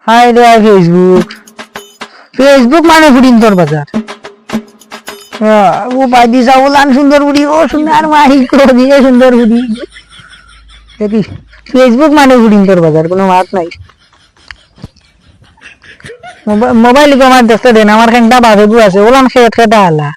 High রে Facebook Facebook মানে ফুডিন্তর বাজার ও পাইদি যাওলান সুন্দর বুড়ি ও সুন্দর মাহি করে দিয়ে সুন্দর বুড়ি দেখি ফেসবুক মানে ফুডিন্তর বাজার কোনো মাত নাই মোবাইল को আমার দেখতে দেন আমার খানটা বাজেবু আছে ওলান খেত খেটা আলা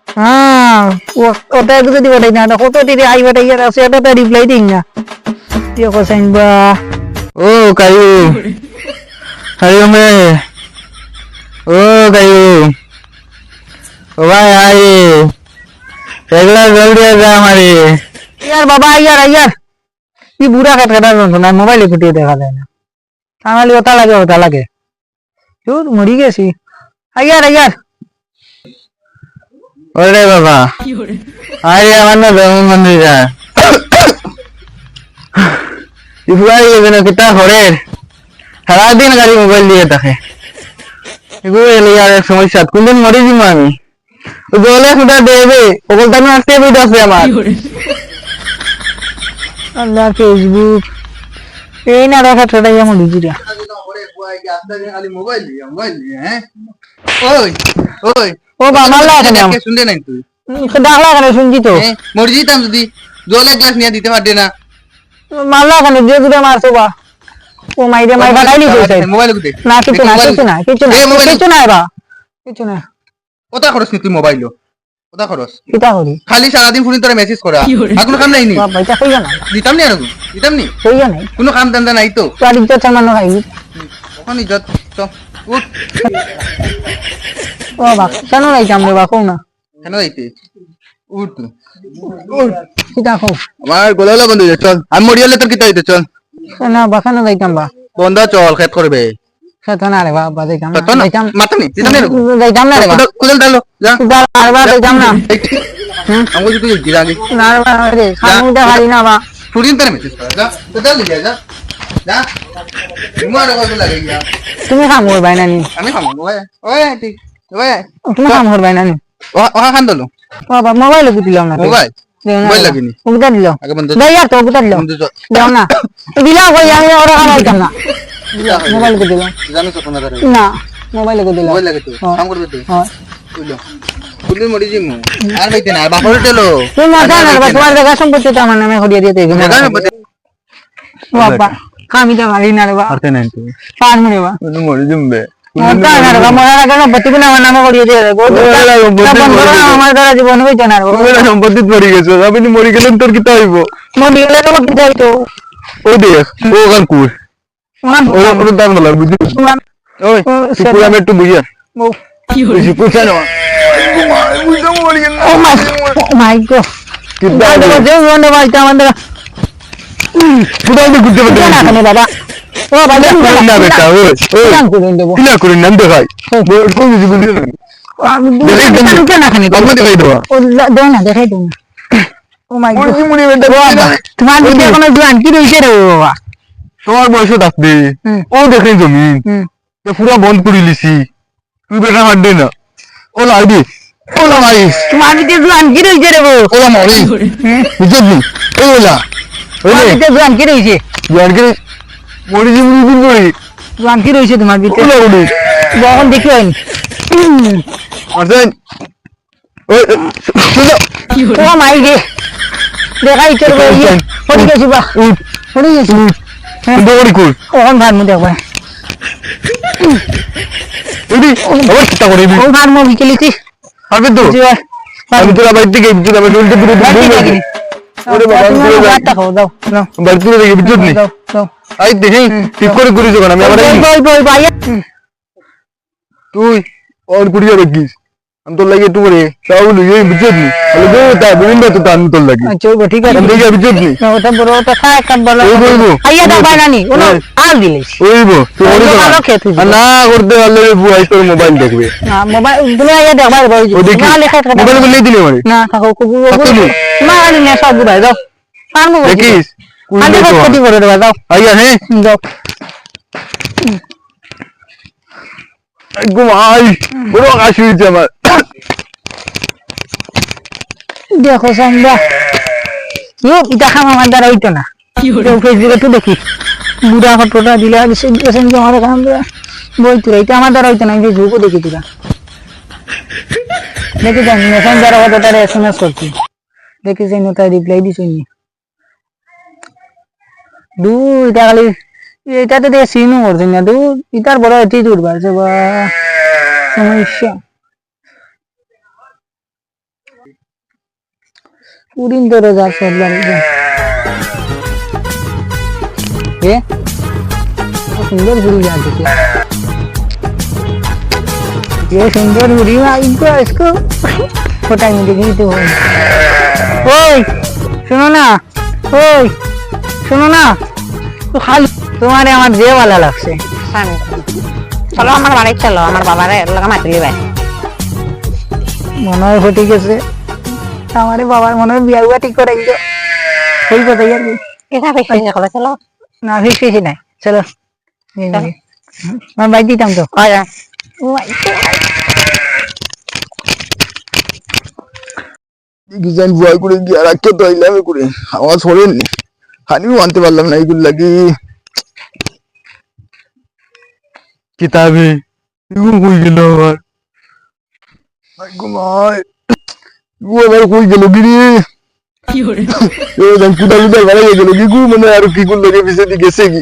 হ্যাঁ ওটা যদি বটাই না কত দিদি আই বটাই আছে এটা তো রিপ্লাই দিন না Yo kosain ba? Oh, kayo. Kayo me. Oh, kayo. Bye, hi. Regla जल्दी आ जा हमारी. यार बाबा यार ये बुरा कटकटा ना मोबाइल फुटिए देखा देना हमारे होता लगे क्यों मरी गए सी यार अरे बाबा अरे हमारा ब्रह्म मंदिर है इफुआई बिना कितना हरेर सारा दिन गाड़ी मोबाइल लिए থাকে এগো এলে আর এক সমস্যা কোনদিন মরে যাবো আমি ও বলে সুদা দেবে ওগলটা না আসতে বইটা আছে আমার अल्लाह फेसबुक এই না রাখা ছোটাই আমার বুঝিরা মোবাইল লিয়ে हैं ओए ओए ও বাবা আল্লাহ কে শুনতে নাই তুই ডাকলা কেন শুনছি তো মরে যেতাম যদি জলে গ্লাস নিয়ে দিতে পারতে না মারলা কেন যে দুটো মারছো বা ও মাইরে মাই বাড়াইলি কইছে মোবাইল কোতে না কিছু না বা কিছু না ওটা খরচ নি তুই মোবাইল ওটা খরচ কিটা করি খালি সারা দিন ফোন তোরে মেসেজ করা আর কোনো কাম নাই নি বাবা এটা কইয়া না দিতাম নি আর দিতাম নি কইয়া নাই কোনো কাম দান্দা নাই তো তো আর ইজ্জত সামান্য খাইলি ওখানে যত তো উঠ ও বাবা কেন যাইতাম রে বা কও না কেন যাইতে উঠ তুই কিটা কও আমার গোলালা বন্ধ হয়ে চল আমি মরিয়ালে তোর কিতা হইতে চল না বা কেন যাইতাম বা বন্ধ চল খেত করবে খেতো না রে বাবা যাইতাম না তো না মাথা নি দিতাম নি যাইতাম না রে বা কুলেল ডালো যা আর বা যাইতাম না আমি তুই দিলা আগে না রে খামুটা খালি না বা ফুরিন তোরে মেসেজ করা যা তো ডাল লিয়া যা যা তোমার কথা লাগে যা তুমি কাম করবাই না নি আমি খামো ওই ওই ঠিক ওই তুমি কাম করবাই না নি ওহা খান দলো বাবা মোবাইল দিলাম না মোবাইল মোবাইল লাগেনি উগটা দিল আগে বন্ধ দেই আর তো উগটা দিল দাও না দিলাম কই আমি ওরা খাওয়াইতাম না মোবাইল কো দিলাম জানো তো কোন ধরে না মোবাইল কো দিলাম মোবাইল লাগে তো কাম করবে তো হ্যাঁ বুঝলো বুঝলি মরি জিমু আর বাইতে না বাপরে তেলো তুমি মাথা না বাবা তোমার জায়গা সম্পত্তি তো আমার নামে করিয়ে দিতে হবে বাবা আমি তো মারি না রে বাবা আরতে নাই তুই পান মরে বাবা তুমি মরি জিমবে মাথা না রে বাবা মরা জায়গা সম্পত্তি গুলো আমার নামে করিয়ে দিয়ে দেবো আমার দ্বারা জীবন হইছে না রে বাবা তুমি সম্পত্তি পড়ে গেছো আপনি মরি গেলেন তোর কি তাইবো মরে গেলে তো কি যাইতো ওই দেখ ও গান কুর ও ওর দাম বলা বুঝি ওই কুর আমি একটু বুঝিয়া কি হলো কুরছা না বুঝা মরি গেল ও মাই গড কি দাও যে ওনে বাইটা আমাদের বুঝাই দে গুতে বলতে না কেন বাবা ও বাবা না বেটা ওই ওই কাম করে দেব কিনা করে নাম দেখাই কোন কিছু বুঝলি না আমি দুটো না খানি কম দেখাই দেবা ও দাও না দেখাই দাও ও মাই গড মরি মরি বেটা তোমার দিকে কোনো জোয়ান কি রইছে রে বাবা তোমার বয়স থাকবে ও দেখে জমি পুরা বন্ধ করে লিছি তুই বেটা হাত দে না ও লাগবি ও লাগাই তোমার দিকে জোয়ান কি রইছে রে বাবা ওলা মরি বুঝলি ওলা তোমার দিকে জোয়ান কি রইছে ইয়ার কে মরি জিমু দিন করি জোয়ান কি রইছে তোমার দিকে ওলা ওলি যখন দেখি হইনি আছেন ওই ও মাই গে দেখাই চলবে পড়ে গেছি বা উঠ পড়ে গেছি দৌড়ি কর ওখান ভার মধ্যে একবার ওদি আবার চিন্তা করে ও ভার মধ্যে বিকেলিছি হবে তো আমি তোরা বাইরে থেকে তোরা বাইরে উল্টে পুরো ওরে বাবা তুমি ভাতটা খাও দাও নাও বাইরে থেকে দেখি বিদ্যুৎ নেই দাও দাও আই দেখি ঠিক করে করি যখন আমি আবার বই ভাই তুই और कुड़िया रखिस हम तो लगे तू रे चावल ये बिजत नहीं बोले दो ता बिंद तो तान तो लगी আচ্ছা ঠিক আছে हम देखिए बिजत नहीं ওটা বড় ওটা খায় কাম বলো ওইবো আইয়া দাও ভাই নানি ওনো আর দিলিস ওইবো তুই ওরে ভালো খেতে না করতে পারলে বুয়াই তোর মোবাইল দেখবে না মোবাইল তুমি আইয়া দাও ভাই ভাই ও দেখি না লেখা থাকে মোবাইল বলে দিলে মানে না কাকু কুকু না আনি না সব বুড়াই দাও পারমু দেখিস আগে ক্ষতি করে দেবা দাও আইয়া হে দাও ঘুমাই বড় কাশি হইছে আমার দেখো সান্দা ইটা খাম আমার দ্বারা হইতো না ফেসবুকে তো দেখি বুড়া ফটোটা দিলে আমার কাম বই তুই এটা আমার দ্বারা হইতো না যে ঝুঁকো দেখি তোরা দেখি জানি মেসেঞ্জার হয়তো তারা SMS করছি দেখি যাই তাই রিপ্লাই দিছ নি এটা খালি এটাতে দিয়ে সিনও করছি না ইটার বড় এটি জুড়বা বা সমস্যা পুরিন ধরে যাচ্ছে सुंदर बुरी जाती है ये सुंदर बुरी इनको इसको छोटा ही देखी तो ओए सुनो ना तो खाली तुम्हारे हमारे जे वाला लग से চলো আমার বাড়ি চলো আমার বাবারে লাগা মাতি লিবাই মনে হয় ঠিক আছে हमारे बाबा মনে হয় বিয়া ঠিক করে দিও কই কথা यार কেটা বেশি করে চলো না বেশি নাই চলো मैं बैठ दीता हूँ तो आ जा ডিজাইন ভয় করে গিয়ে রাখতে তো আইলাম করে আওয়াজ হলেনি আমিও আনতে পারলাম না এইগুলো লাগি কিতাবে এগুলো কই গেল আবার ঘুমায় ও আবার কই গেল গিরি কি হরে ও জান কুদা কুদা বাড়াই গেল কি গু মানে আর কি গুলো লাগে পিছে দিকে গেছে কি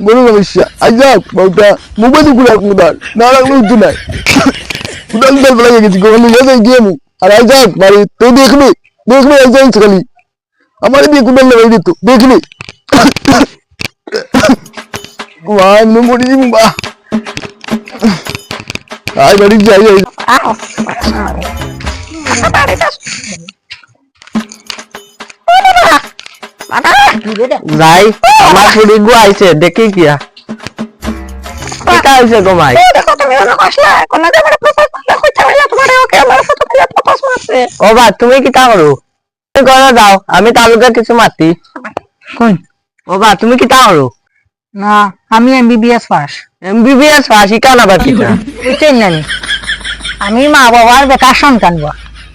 বড় সমস্যা আইজা বউটা মোবাইল গুলো কুদার না লাগলো উঠে নাই কুদাল কুদাল বাড়াই গেছি গোল নিয়ে যাই গিয়ে আমি আর আইজা বাড়ি তো দেখবি আইজা খালি আমার দিয়ে কুদাল লাগাই দিত দেখবি ওয়াই নো মরি বা আই বাড়ি যাই যাই আমার ফুড়ি গো আইছে দেখি কিয়া কি হইছে গো ভাই দেখো তুমি ওনা কসলা কোন না আমার প্রপোজ করলে কইতে হইলা তোমারে ওকে আমার ফটো দিয়ে প্রপোজ মারছে ও বা তুমি কি তা করো তুমি করে দাও আমি তালুকে কিছু মাতি কোন ও বা তুমি কি তা করো না আমি MBBS পাস এমবিবিএস ফাঁসি কানা বাকি বুঝছেন না আমি মা বাবার বেকার সন্তান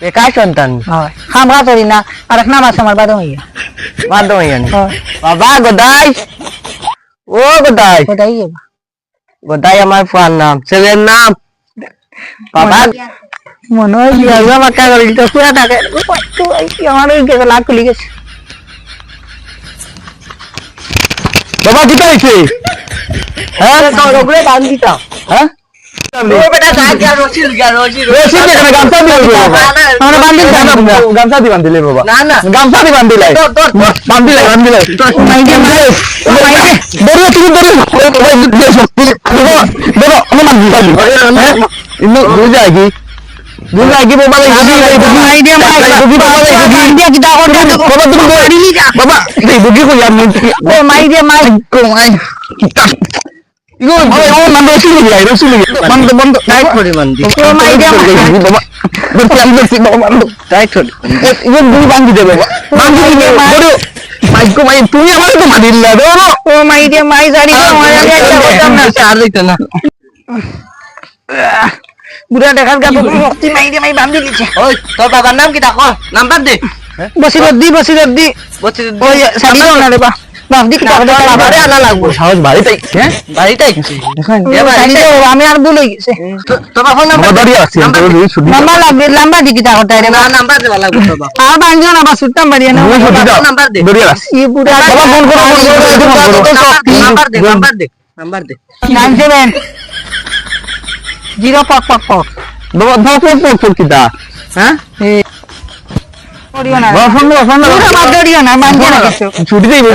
বেকার সন্তান হয় খামরা করি না আর এক নাম আছে আমার বাদম হইয়া মাধ্যম ইয়ানি হয় বাবা গোদাই ও গোদাই কোথায় যাবা গোদাই আমার ফুয়ার নাম ছেলের নাম বাবা মনে হয় বিয়া মাকা করি তো পুরা থাকে আমার ওই গেছে লাখ খুলি গেছে বাবা কি হইছে হ্যাঁ তো ওগুলো বান দিতা হ্যাঁ ও বেটা যা রশিদ এখানে গামছা দিয়ে বাবা আমরা বান্ধিল গামছা দিয়ে বান্ধিলে বাবা না না গামছা দিয়ে বান্ধিলে বান্ধিলে বড় তুমি বড় আমি বান্ধিলে ইন্ন বুঝাই কি বাবা আইডিয়া আইডিয়া কি দাও বাবা তুমি বাবা এই বুঝি কই আমি ও মাই দিয়া মাই কোমাই ইগো ও নাম রসুল বন্ধ টাইট করে বান্ধি ও মাই দিয়া বাবা বলছি বাবা বন্ধ টাইট করে ইগো দুই বান্ধি দে বাবা বান্ধি দে বড় মাই কোমাই তুমি আমার তো মারিলা দো ও মাই দিয়া মাই জারি আমি একটা বলতাম না চার দিতে না বুড়া দেখার গা মুক্তি মাই দিয়া মাই বান্ধি দিছে ওই তোর বাবার নাম কি দেখো নাম্বার দে বসিরত দি ওই সাদি না রে বা বাপ দি বাবারে আনা লাগবো সাহস বাড়িটাই হ্যাঁ বাড়িটাই দেখেন আমি আর ভুলে গেছে তোমার ফোন নাম্বার দাঁড়িয়ে আছে নাম্বার লাগবে নাম্বার দি কি তা করতে রে না নাম্বার দেওয়া লাগবে বাবা আর বাঞ্জো না বা সুতাম বাড়ি না নাম্বার দে দাঁড়িয়ে আছে এই বুড়া বাবা ফোন করো নাম্বার দে 97 0 পক বাবা ধর কি দা হ্যাঁ করিও না বাবা ফোন পুরো মাদরিও না বাঞ্জো না কিছু ছুটি দেব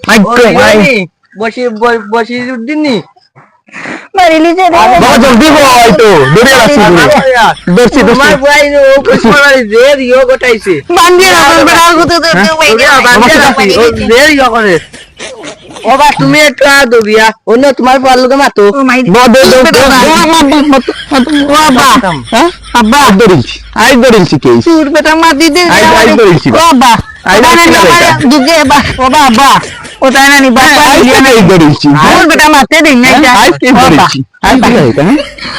মাই মাই বসি উদ্দিন নি মারিলি যে রে বাবা জলদি গো আইতো দৌড়ে আসছি দৌড়ছি তোমার ভাই ও কুসমারি যে রিও গটাইছে বাঞ্জো না বড় গুতে তো যে রিও করে ও বা তুমি একটা দবিয়া অন্য তোমার পর লোকে মাতো ও মাই হ্যাঁ আব্বা আই দৌড়ছি কেস সুর বেটা মার দিতে আই দৌড়ছি ও বাবা আই দুগে বা ও বাবা ও তাই না নি বাবা এই করেছি আর বেটা মারতে দেই না এটা আজকে করেছি আজকে এটা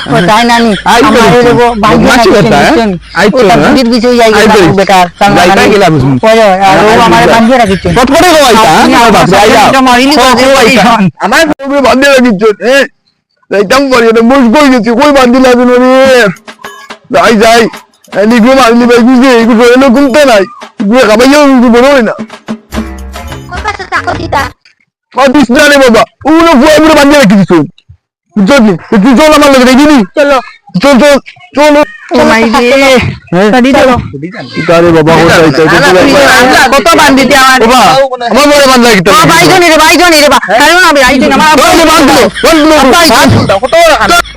ও তাই না নি আই তো আমারে দেবো বাইক মাছি কথা, আই তো ও তার না। দিদির কিছু যাই আই তো। বেটা যাইতা গেলাম। পরে আর ও আমারে বাঁধিয়ে রাখিছে কত করে গো আইতা আমার বাপ যাই যাও এটা মারিলি আমার তুমি বান্ধে রাখিছ যাইতাম পারি না মুখ কই গেছি কই বান্ধি লাগবে না রে যাই লিখবে মারলি ভাই বুঝে এগুলো এলো ঘুমতে নাই এগুলো খাবাইও বড় হয় না দিস না রে বাবা ওগুলো পুরো বান্ধে রাখিস বুঝলি তুই চল আমার লোক দেখিনি চলো চল চল চলো ও মাই রে সাদি চলো আরে বাবা কত বান্ধিতে আমার বাবা আমার বড় বান্ধা কি ও ভাইজনি রে বা কারণ আমি ভাইজনি আমার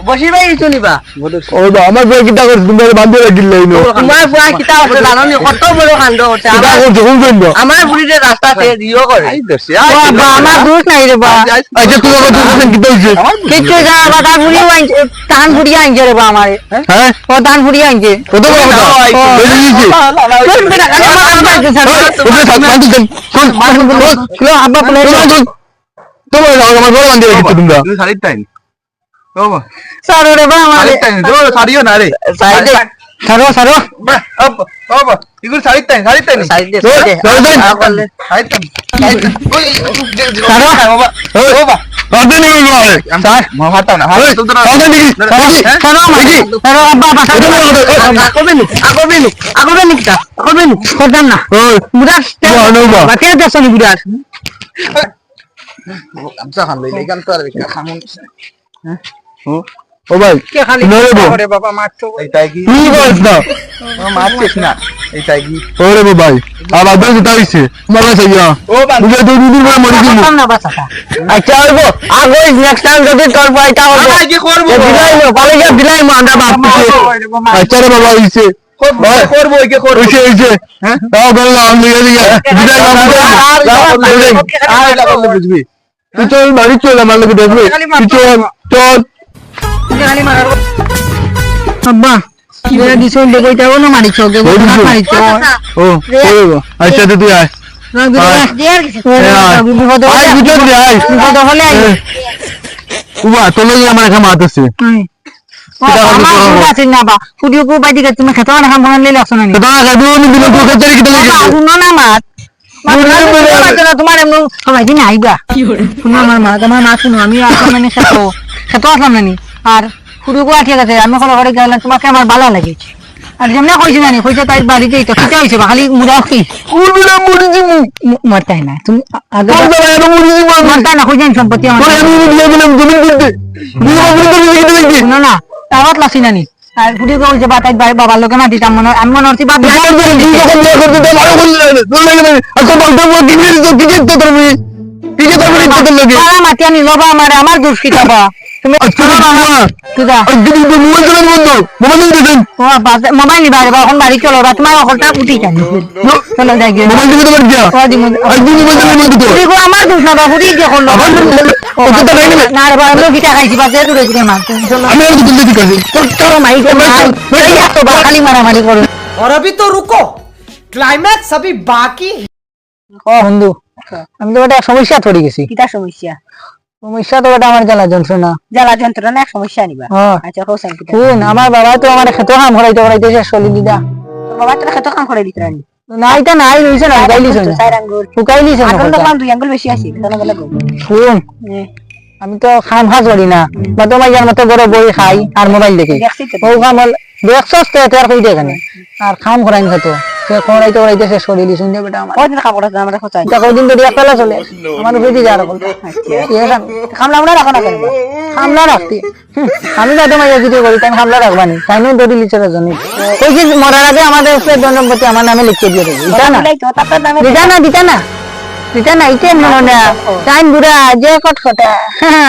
বসি ভাই চলিবা ও বাবা আমার বড় কিটা করছ তুমি বান্ধে রাখিলে ইনো তোমার বুয়া কিতা হচ্ছে জানো নি কত বড় কাণ্ড হচ্ছে কিটা করছ কোন জন্য আমার বুড়িতে রাস্তাতে দিও করে বাবা আমার দোষ নাই রে বা আচ্ছা তুমি আমার দুজন কিটা হইছে কিচ্ছু জানা বা তার বুড়ি আইছে টান বুড়ি আইছে রে বা আমারে হ্যাঁ ও টান বুড়ি আইছে কত বড় কথা বলে দিয়েছি চল বেটা আমার আব্বা আছে ওকে সাথ মারতে দেন চল লো আব্বা বলে তোমার আমার বড় বান্ধে রাখিছ তোমরা তুই শাড়ির টাইম সারো রে বা আমারে শাড়ির টাইম শাড়িও না রে সাইডে সারো সারো এগুলো শাড়ির টাইম সাইডে শাড়ির টাইম আদে নি বাবা স্যার মাথা না হাত তুলতে না আদে নি সারো আমারে সারো আব্বা আগবে নিকটা করতাম না ওই বুড়াস বাবা বাকে দেছনি বুড়াস গামছা খান লইলে গাম তো আর খামুন ও ভাই কে খালি নরে করে বাবা মারছো এইটাই কি তুই বলছ না মারছিস না এইটাই কি ওরে ভাই আবার দোষ তাইছে মারা সাইয়া ও বুঝে দুই দিন পরে মরে গেল করতাম না বাচ্চাটা আচ্ছা আইবো আগে নেক্সট টাইম যদি তোর পাইটা হবে আমরা কি করব দিলাইলো পালে গিয়ে দিলাইমো আমরা বাপ আচ্ছা রে বাবা হইছে করব কি করব হইছে হইছে হ্যাঁ তাও গেল আমি লিয়ে দিলাম বুঝবি তুই চল বাড়ি চল আমার লোকে দেখবে তুই চল চল খালি মারার আব্বা মেরে দিছো লেগইটা না মারিছো গে ওই দিছো। মারিছো ও করবো আচ্ছা তো তুই আয় বিপদ আয় ভিতর দে আয় বিপদ হলে আই উবা তোলে আমার এখানে মাত আছে আমার গুণ আছে না বা ফুডিও কো বাইদি কে তুমি খেতো না খাম ভাঙন লইলে আসো না তো না গাদু নি দিন তো খেতে কি দিলে গুণ না মাত তোমার এমন সবাই দিন আইবা শুনো আমার মা শুনো আমি আসলাম মানে খেতো আসলাম নানি আর ফুডিও কো আঠিয়া গেছে আমি কোনো ঘরে গেলাম তোমাকে আমার ভালো লাগেছে আর যেমন কইছি জানি কইছে তাই বাড়িতে তো কিটা হইছে খালি মুড়া কি কুলবিলা মরি দিমু মরতাই না তুমি আগে কোন জায়গায় এত মরি দিমু মরতাই না কইছেন সম্পত্তি আমার আমি দিয়ে দিলাম জমি দিতে শুনো না তাওয়াত লাসি নানি আর ফুডিও কো হইছে বাতাই বাবার লোকে মাটি তাম মনে আমি মনে হচ্ছে বাপ মাটি আনি লবা আমার দুষ কি খাবা তুমি মোবাইল নিবা এখন বাড়ি চলো তোমার অকলটা উঠি জানি চলো যাই গিয়ে আমার দুষ না বাবু দিয়ে করলো না রে বাবা গিটা খাইছি বাজে দূরে দূরে মাছ চলো মাইকে খালি মারামারি করো और अभी तो रुको क्लाइमैक्स अभी बाकी है। বন্ধু আমি তো একটা সমস্যা পড়ে গেছি কিতা সমস্যা সমস্যা তো এটা আমার জ্বালা যন্ত্রণা জ্বালা যন্ত্রণা এক সমস্যা নিবা হ্যাঁ আচ্ছা হোসেন কিতা শুন আমার বাবা তো আমার খেতো কাম করাইতে চলি দিদা তোর বাবা তোর খেতো কাম করে দিতে রানি না এটা নাই রইছে না শুকাইলিছ না চার আঙ্গুল শুকাইলিছ না আঙ্গুল দেখলাম দুই আঙ্গুল বেশি আছে কেন বলে গো শুন আমি তো খাম খাস করি না বা তোমার যার মতো বড় বই খাই আর মোবাইল দেখি দেখছি তো ও কাম দেখছস তো আর কই দেখানে আর খাম করাইন খেতো সে করাইতে সে শরীর শুনতে বেটা আমার কয়দিন কাপড় আছে আমরা খোঁচাই এটা কদিন ধরে একলা চলে আমার উপরে যা রাখো খামলা আমরা রাখো না কেন খামলা রাখতে আমি তো তোমার ভিডিও করি তাই খামলা রাখবানি তাই নয় দড়ি লিচের জন্য ওই যে মরার আগে আমাদের জন্মপতি আমার নামে লিখে দিয়ে দেবে এটা না তো তার নামে দিতা না এটা মনে না টাইম বুড়া যে কটকটা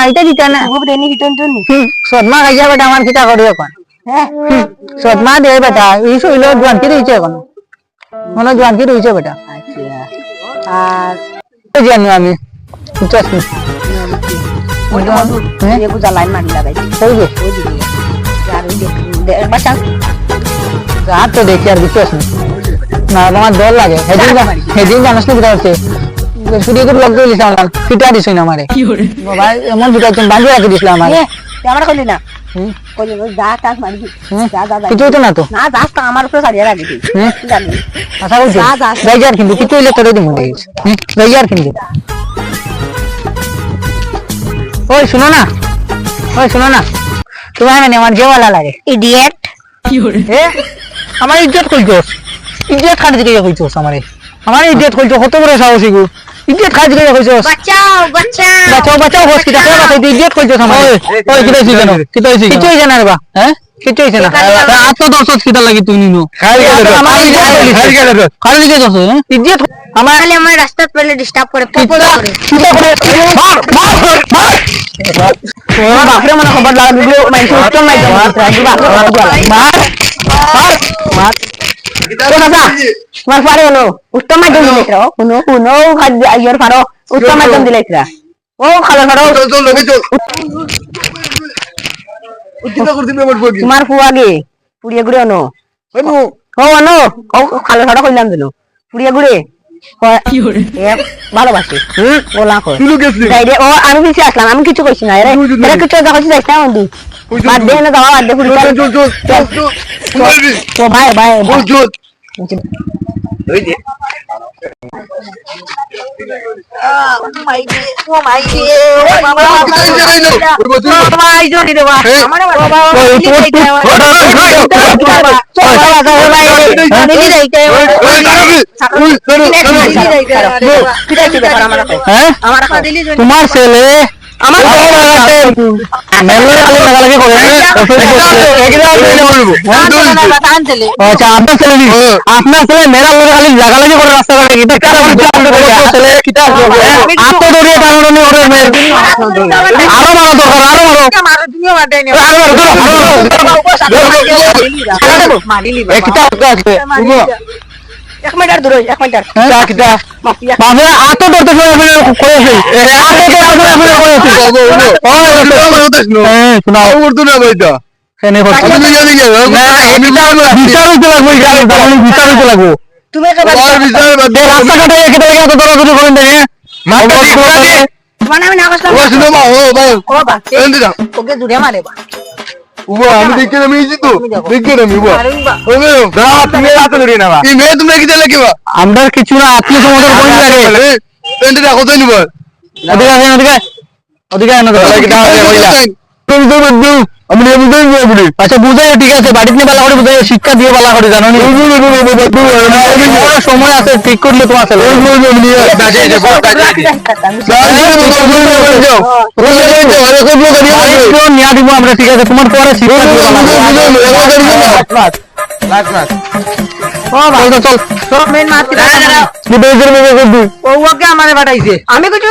এটা দিতা না খুব দেনি ভিতন তো নি সদমা খাইয়া বেটা আমার কিটা করি এখন হ্যাঁ সদমা দে বেটা এই শৈল জোয়ান কি রয়েছে এখন মনে জোয়ান কি রয়েছে বেটা আচ্ছা আর জানি আমি বুঝছস নি? ওই তো হ্যাঁ? এই বুঝা লাইন মারি লাগাই ওই যে ওই দিকে আর ওই যে বাচ্চা আর তো দেখি আর বুঝছস নি? না আমার ডর লাগে সেদিন জানাস না কোথাও হচ্ছে ভিডিও করে লক করে দিছিলাম কিটা দিছই না আমারে বাবা এমন ভিডিও তুমি বাঁধিয়ে রাখি দিছিলাম আমারে আমার কইলি না কইলি যা কাজ মারি যা যা কিছু হইতো না তো না যা তো আমার উপরে ছাড়িয়ে রাখি তুই জানি আশা করছি যা, যা। যাইয়ার কিন্তু কিছু হইলে তোরে দিমু দেখিস যাইয়ার কিন্তু ওই শুনো না তোমার মানে আমার জেওয়ালা লাগে ইডিয়েট এ আমার ইজ্জত কইছস ইজ্জত খাট দিকে কইছস আমারে আমার ইজ্জত কইছস কত বড় সাহসী গো ইজ্জত খাট দিকে কইছস বাঁচাও হোস কিটা কই বাঁচাই ইজ্জত কইছস আমারে ওই কিটা হইছে কেন কিটা হইছে কিছু হইছে না রে বা হ্যাঁ কিছু হইছে না আত্মদর্শক কিটা লাগি তুই নিনো আমার খালি দিকে দছ ইজ্জত আমার খালি আমার রাস্তা পেলে ডিস্টার্ব করে কিটা করে মার বাপরে মনে খবর লাগা দিলো মাইছে উত্তর নাই মার মার তোমার পারে হলো উত্তম মাধ্যম দিলে শুনো শুনো আইয়র পারো উত্তম মাধ্যম দিলে ও খালো পারো চল লগে চল কিটা করছিস আমার বগি তোমার ফুয়াগে পুড়িয়ে গুড়ে অনো হনু ও অনো ও খালো পারো কইলাম দিলো পুড়িয়ে গুড়ে ভালোবাসি বলা কই তুই গেছিস যাইরে ও আমি কিছু আসলাম আমি কিছু কইছি না এরা এরা কিছু দেখাচ্ছি যাইছ না বন্ধু বাদ দে না যাওয়া বাদ দে পুরি চল ও ভাই ভাই চল ওই যে তোমার ছেলে আমার লাগালাগি করে আচ্ছা আপনার ছেলে আপনার ছেলে মেলা লোক খালি লাগালাগি করে রাস্তাঘাটে এটা ছেলে কিটা আত্মদরিয়ে টানাটানি করে আরো মারো দরকার আরো মারো কিটা আছে এক মিনিট দূরে এক মিনিট কিটা বাপরে আত্ম ধরতে করেছে শোনাও না ভাইটা এনে আমি জানি কে বিচার হইতে লাগবো বিচার হইতে লাগবো তুমি আর বিচার বাদ দে রাস্তাঘাটে একে তো দৌড়াদৌড়ি করেন দেখে মানে আমি না কইলাম ও শুনো মা ও ভাই ও বা এন্ড দাও ওকে জুড়ে মারে বা উবা আমি দেখে আমি ইজি তো দেখে আমি উবা মারুবা ও মে দাও তুমি রাতে ধরে না কি মে তুমি কি দিলে কি বা আমরা কিছু না আত্মীয় সমাজের করি লাগে এন্ড দাও কত নিব ওদিকে আসেন ওদিকে আনো আমি আচ্ছা বুঝাই ঠিক আছে বাড়িতে নিয়ে বালা করে বুঝাই শিক্ষা দিয়ে বালা করে জানো সময় আছে ঠিক করলে তোমার ছেলে নিয়ে দিব আমরা ঠিক আছে তোমার পরে শিক্ষা দিয়ে চল মেন মারতে ও ওকে আমারে বাড়াইছে আমি কিছু